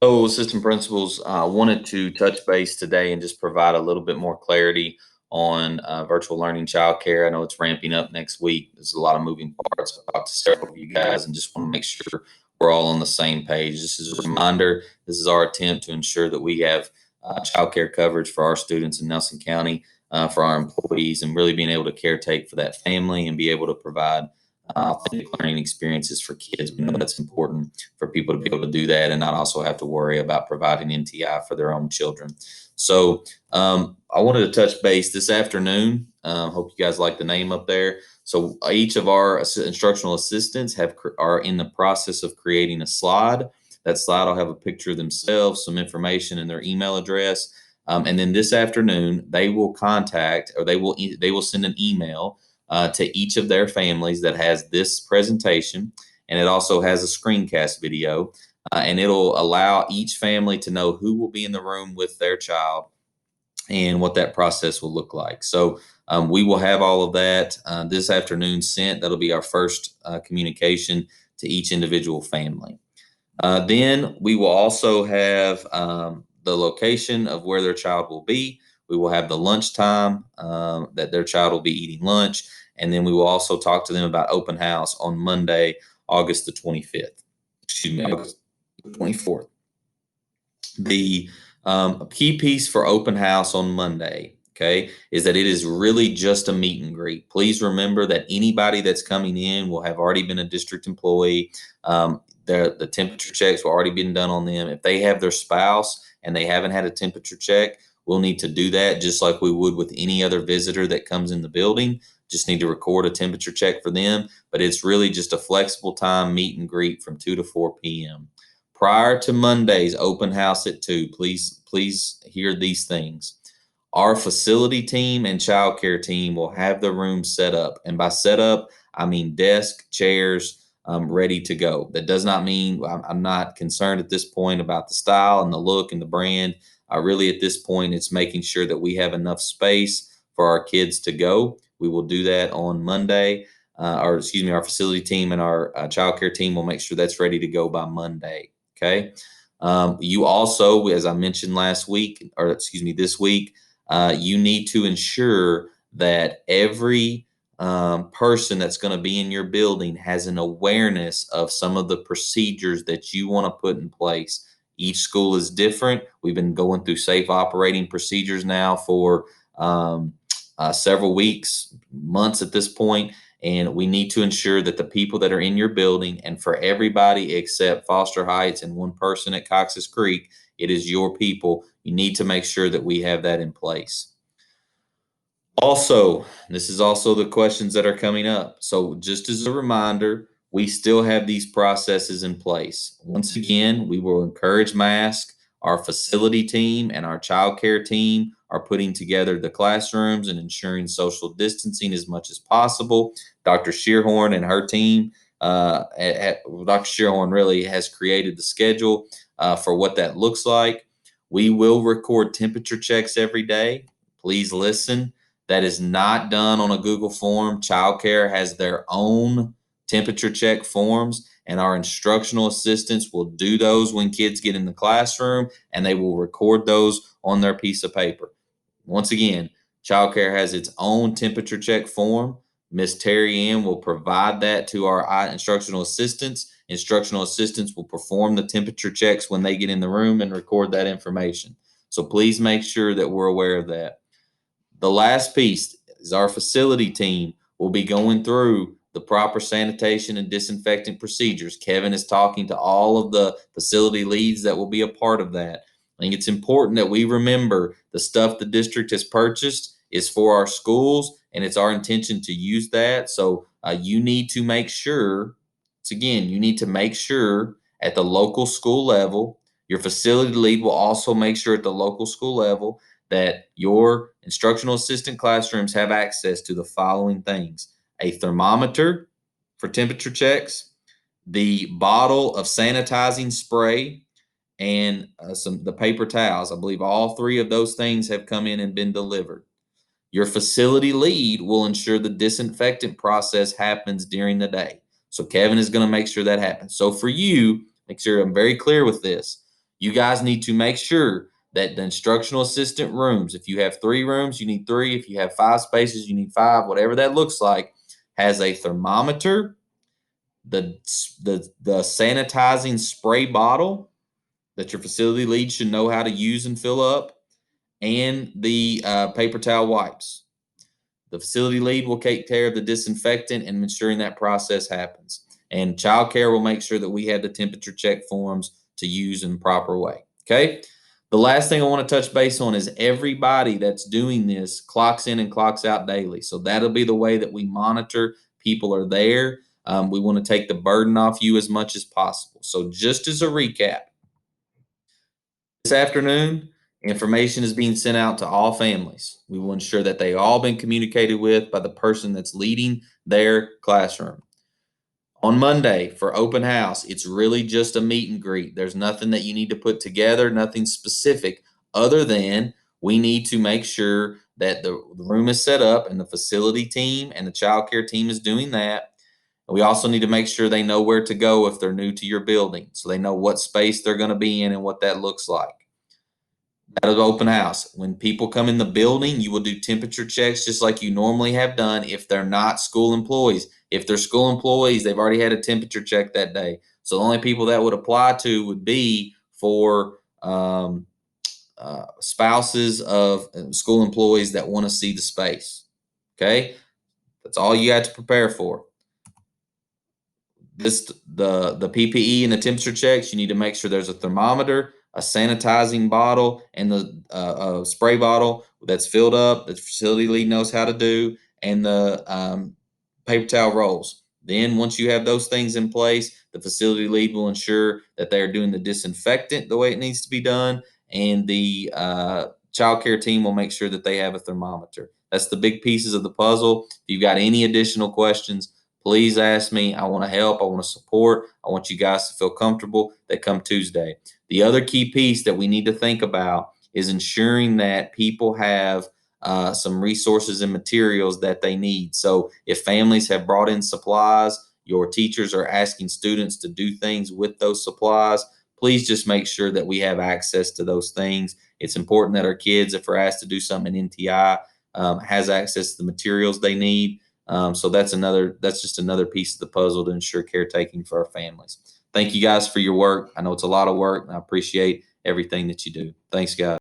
So, assistant principals, wanted to touch base today and just provide a little bit more clarity on virtual learning childcare. I know it's ramping up next week. There's a lot of moving parts. I've talked to several of you guys and just want to make sure we're all on the same page. This is a reminder. This is our attempt to ensure that we have childcare coverage for our students in Nelson County, for our employees, and really being able to caretake for that family and be able to provide authentic learning experiences for kids. We know that's important for people to be able to do that and not also have to worry about providing NTI for their own children. So I wanted to touch base this afternoon. Hope you guys like the name up there. So each of our instructional assistants are in the process of creating a slide. That slide will have a picture of themselves, some information, and their email address. And then this afternoon, they will contact or they will send an email to each of their families that has this presentation, and it also has a screencast video, and it'll allow each family to know who will be in the room with their child and what that process will look like. So we will have all of that this afternoon sent. That'll be our first communication to each individual family. Then we will also have the location of where their child will be. We will have the lunchtime that their child will be eating lunch. And then we will also talk to them about open house on Monday, August the 25th. Excuse me, August the 24th. The key piece for open house on Monday, okay, is that it is really just a meet and greet. Please remember that anybody that's coming in will have already been a district employee. The temperature checks will already been done on them. If they have their spouse and they haven't had a temperature check, we'll need to do that just like we would with any other visitor that comes in the building. Just need to record a temperature check for them, but it's really just a flexible time meet and greet from 2 to 4 p.m. Prior to Monday's open house at 2, please hear these things. Our facility team and childcare team will have the room set up. And by set up, I mean desk, chairs, ready to go. That does not mean I'm not concerned at this point about the style and the look and the brand. Really, at this point, it's making sure that we have enough space for our kids to go. We will do that on Monday. Or excuse me, our facility team and our childcare team will make sure that's ready to go by Monday. Okay. You also, as I mentioned last week, or excuse me, this week, you need to ensure that every person that's going to be in your building has an awareness of some of the procedures that you want to put in place. Each school is different. We've been going through safe operating procedures now for several weeks, months at this point, and we need to ensure that the people that are in your building, and for everybody except Foster Heights and one person at Cox's Creek, it is your people. You need to make sure that we have that in place. Also, this is also the questions that are coming up. So, just as a reminder, we still have these processes in place. Once again, we will encourage masks. Our facility team and our childcare team are putting together the classrooms and ensuring social distancing as much as possible. Dr. Shearhorn and her team, Dr. Shearhorn really has created the schedule for what that looks like. We will record temperature checks every day. Please listen. That is not done on a Google form. Childcare has their own temperature check forms, and our instructional assistants will do those when kids get in the classroom, and they will record those on their piece of paper. Once again, childcare has its own temperature check form. Miss Terry Ann will provide that to our instructional assistants. Instructional assistants will perform the temperature checks when they get in the room and record that information. So please make sure that we're aware of that. The last piece is our facility team will be going through the proper sanitation and disinfectant procedures. Kevin is talking to all of the facility leads that will be a part of that. I think it's important that we remember the stuff the district has purchased is for our schools, and it's our intention to use that. So you need to make sure, it's again, you need to make sure at the local school level, your facility lead will also make sure at the local school level that your instructional assistant classrooms have access to the following things: a thermometer for temperature checks, the bottle of sanitizing spray, and the paper towels. I believe all three of those things have come in and been delivered. Your facility lead will ensure the disinfectant process happens during the day. So Kevin is going to make sure that happens. So for you, make sure I'm very clear with this. You guys need to make sure that the instructional assistant rooms, if you have 3 rooms, you need 3. If you have 5 spaces, you need 5. Whatever that looks like, has a thermometer, the sanitizing spray bottle that your facility lead should know how to use and fill up, and the paper towel wipes. The facility lead will take care of the disinfectant and ensuring that process happens. And childcare will make sure that we have the temperature check forms to use in proper way. Okay. The last thing I want to touch base on is everybody that's doing this clocks in and clocks out daily. So that'll be the way that we monitor people are there. We want to take the burden off you as much as possible. So just as a recap, this afternoon, information is being sent out to all families. We will ensure that they all been communicated with by the person that's leading their classroom. On Monday for open house, it's really just a meet and greet. There's nothing that you need to put together, nothing specific other than we need to make sure that the room is set up and the facility team and the childcare team is doing that. We also need to make sure they know where to go if they're new to your building, so they know what space they're going to be in and what that looks like. That is open house. When people come in the building, you will do temperature checks just like you normally have done if they're not school employees. If they're school employees, they've already had a temperature check that day. So the only people that would apply to would be for spouses of school employees that want to see the space. Okay, that's all you got to prepare for. The PPE and the temperature checks, you need to make sure there's a thermometer, a sanitizing bottle, and the spray bottle that's filled up that the facility lead knows how to do, and the paper towel rolls. Then once you have those things in place, the facility lead will ensure that they are doing the disinfectant the way it needs to be done, and the child care team will make sure that they have a thermometer. That's the big pieces of the puzzle. If you've got any additional questions, please ask me. I want to help. I want to support. I want you guys to feel comfortable that come Tuesday. The other key piece that we need to think about is ensuring that people have some resources and materials that they need. So if families have brought in supplies, your teachers are asking students to do things with those supplies, please just make sure that we have access to those things. It's important that our kids, if we're asked to do something in NTI, has access to the materials they need. So that's just another piece of the puzzle to ensure caretaking for our families. Thank you guys for your work. I know it's a lot of work, and I appreciate everything that you do. Thanks, guys.